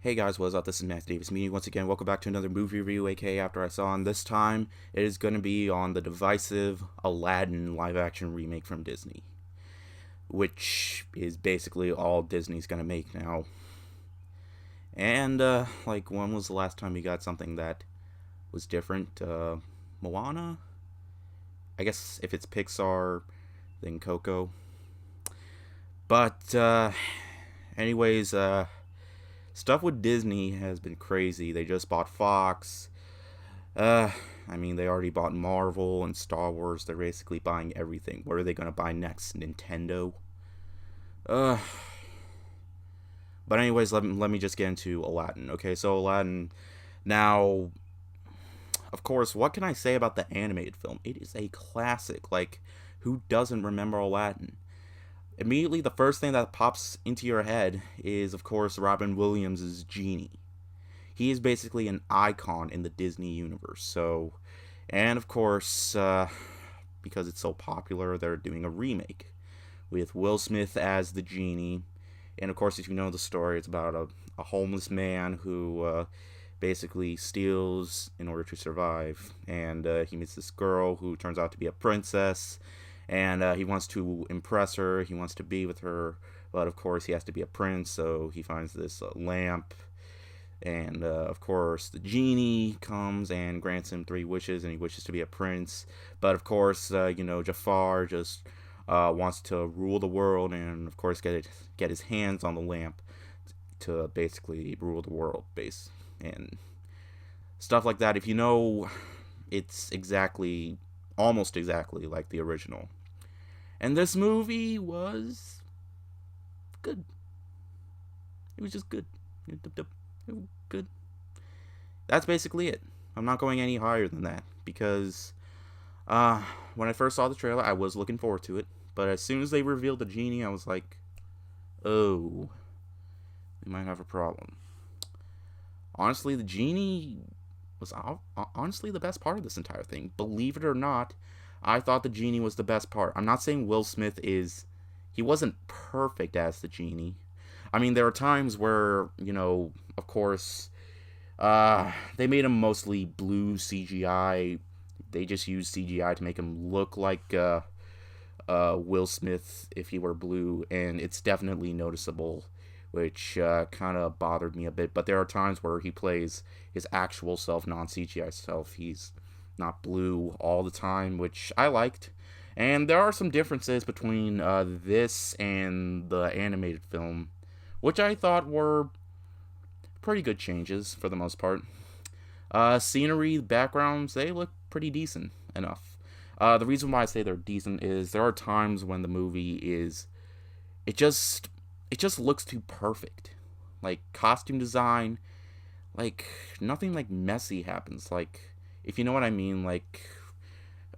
Hey guys, what's up? This is Matt Davis meeting once again. Welcome back to another movie review, aka After I Saw. And this time, it is going to be on the divisive Aladdin live-action remake from Disney, which is basically all Disney's going to make now. And when was the last time we got something that was different? Moana. I guess if it's Pixar, then Coco. But anyways, stuff with Disney has been crazy. They just bought Fox. Uh, they already bought Marvel and Star Wars. They're basically buying everything. What are they gonna buy next? Nintendo. Uh, but anyways, let me just get into Aladdin. Okay, so Aladdin. Now, of course, what can I say about the animated film? It is a classic. Like, who doesn't remember Aladdin? Immediately, the first thing that pops into your head is, of course, Robin Williams' Genie. He is basically an icon in the Disney universe. So, and of course, because it's so popular, they're doing a remake with Will Smith as the Genie. And of course, if you know the story, it's about a homeless man who basically steals in order to survive. And he meets this girl who turns out to be a princess. And he wants to impress her, he wants to be with her. But of course, he has to be a prince, so he finds this lamp. And of course, the genie comes and grants him three wishes, and he wishes to be a prince. But of course, Jafar just wants to rule the world, and of course, get his hands on the lamp to basically rule the world, and stuff like that. If you know, it's almost exactly like the original. And this movie was good. It was just good. Good. That's basically it. I'm not going any higher than that because when I first saw the trailer, I was looking forward to it. But as soon as they revealed the genie, I was like, oh, we might have a problem. Honestly, the genie was honestly the best part of this entire thing. Believe it or not, I thought the genie was the best part. I'm not saying Will Smith he wasn't perfect as the genie. There are times where, of course, they made him mostly blue CGI. They just used CGI to make him look like Will Smith if he were blue, and it's definitely noticeable, which kind of bothered me a bit. But there are times where he plays his actual self, non CGI self. He's not blue all the time, which I liked. And there are some differences between this and the animated film, which I thought were pretty good changes for the most part. Scenery, backgrounds, they look pretty decent enough. The reason why I say they're decent is there are times when the movie it just looks too perfect. Like costume design, like nothing like messy happens. Like if you know what I mean, like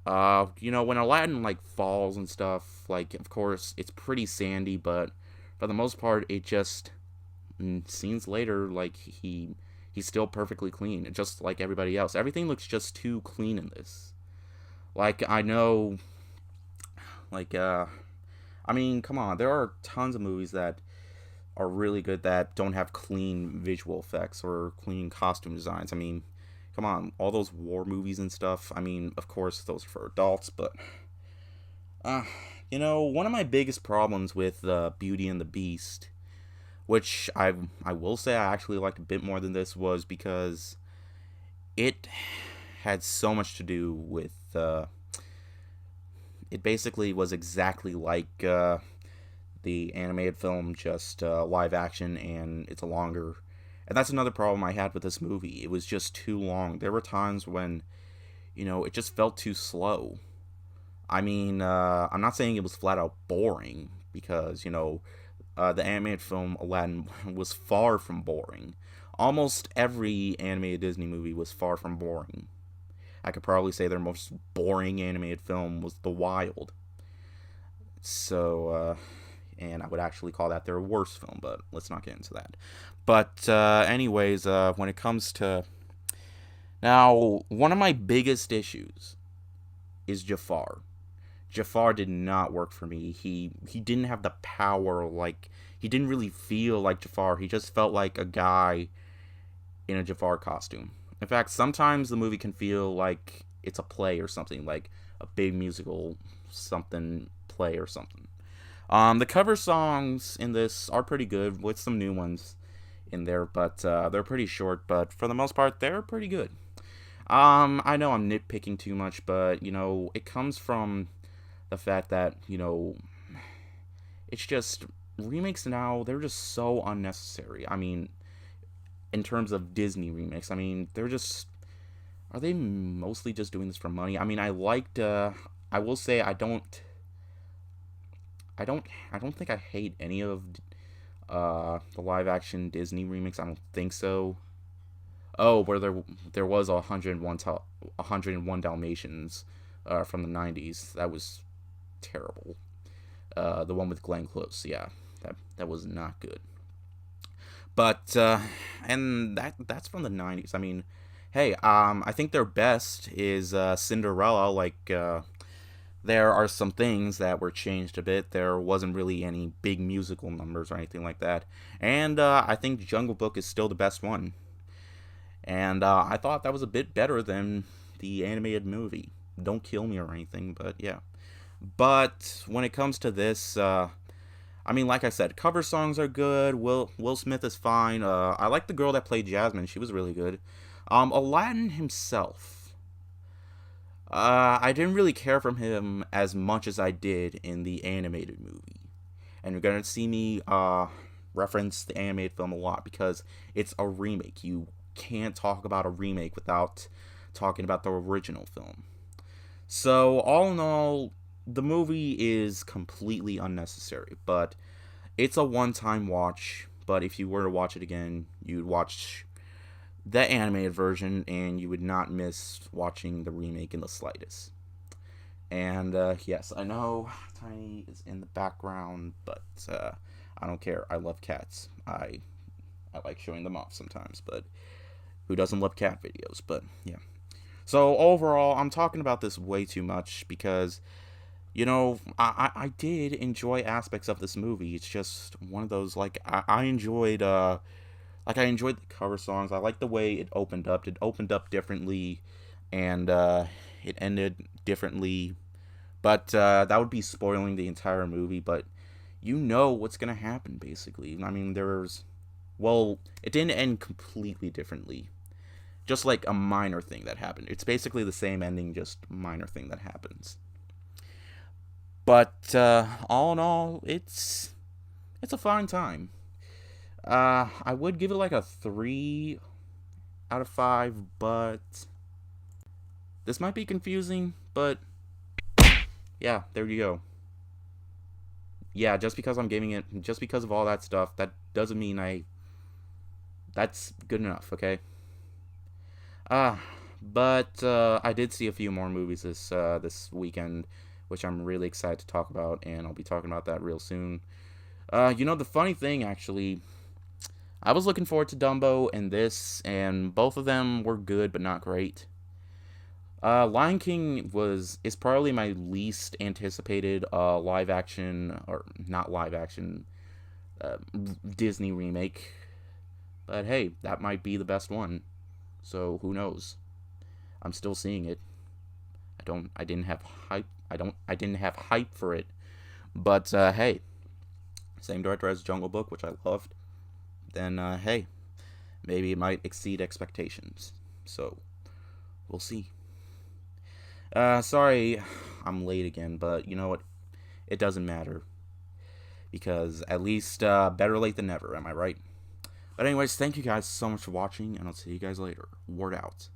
when Aladdin like falls and stuff, like of course it's pretty sandy, but for the most part it just scenes later like he's still perfectly clean, just like everybody else. Everything looks just too clean in this. Like I know, like come on, there are tons of movies that are really good that don't have clean visual effects or clean costume designs. Come on, all those war movies and stuff. Of course, those are for adults, but uh, one of my biggest problems with Beauty and the Beast, which I will say I actually liked a bit more than this, was because it had so much to do with. It basically was exactly like the animated film, just live action, and it's a longer. And that's another problem I had with this movie. It was just too long. There were times when, it just felt too slow. I'm not saying it was flat out boring because, the animated film Aladdin was far from boring. Almost every animated Disney movie was far from boring. I could probably say their most boring animated film was The Wild. So, and I would actually call that their worst film, but let's not get into that. But, anyways, when it comes to. Now, one of my biggest issues is Jafar. Jafar did not work for me. He didn't have the power like he didn't really feel like Jafar. He just felt like a guy in a Jafar costume. In fact, sometimes the movie can feel like it's a play or something, like a big musical something play or something. The cover songs in this are pretty good, with some new ones in there, but they're pretty short. But for the most part, they're pretty good. I know I'm nitpicking too much, but it comes from the fact that it's just remakes now. They're just so unnecessary. I mean, in terms of Disney remakes, I mean, they're just are they mostly just doing this for money? I mean, I liked. I will say I don't think I hate any of the live action Disney remakes. I don't think so. Oh, where there was 101 Dalmatians from the 90s. That was terrible. The one with Glenn Close, yeah, that was not good. But and that's from the 90s. I mean, hey, I think their best is Cinderella. Like, there are some things that were changed a bit. There wasn't really any big musical numbers or anything like that. And I think Jungle Book is still the best one. And I thought that was a bit better than the animated movie. Don't kill me or anything, but yeah. But when it comes to this, I mean, like I said, cover songs are good. Will Smith is fine. I like the girl that played Jasmine. She was really good. Aladdin himself. I didn't really care for him as much as I did in the animated movie. And you're gonna see me reference the animated film a lot because it's a remake. You can't talk about a remake without talking about the original film. So, all in all, the movie is completely unnecessary, but it's a one-time watch. But if you were to watch it again, you'd watch the animated version and you would not miss watching the remake in the slightest. And yes, I know Tiny is in the background, but I don't care. I love cats. I like showing them off sometimes, but who doesn't love cat videos? But yeah. So overall, I'm talking about this way too much because I did enjoy aspects of this movie. It's just one of those, like, I enjoyed I enjoyed the cover songs. I like the way it opened up. It opened up differently, and it ended differently. But that would be spoiling the entire movie. But you know what's gonna happen, basically. I mean, it didn't end completely differently. Just like a minor thing that happened. It's basically the same ending, just minor thing that happens. But all in all, it's a fine time. I would give it like a 3 out of 5, but this might be confusing, but yeah, there you go. Yeah, just because of all that stuff, that doesn't mean that's good enough, okay? Uh, but I did see a few more movies this weekend, which I'm really excited to talk about, and I'll be talking about that real soon. The funny thing, actually, I was looking forward to Dumbo and this, and both of them were good, but not great. Lion King is probably my least anticipated live action, or not live action, uh, Disney remake. But hey, that might be the best one. So who knows? I'm still seeing it. I didn't have hype. I didn't have hype for it. But hey, same director as Jungle Book, which I loved. Then hey, maybe it might exceed expectations. So we'll see. Sorry, I'm late again, but you know what? It doesn't matter because at least better late than never. Am I right? But anyways, thank you guys so much for watching, and I'll see you guys later. Word out.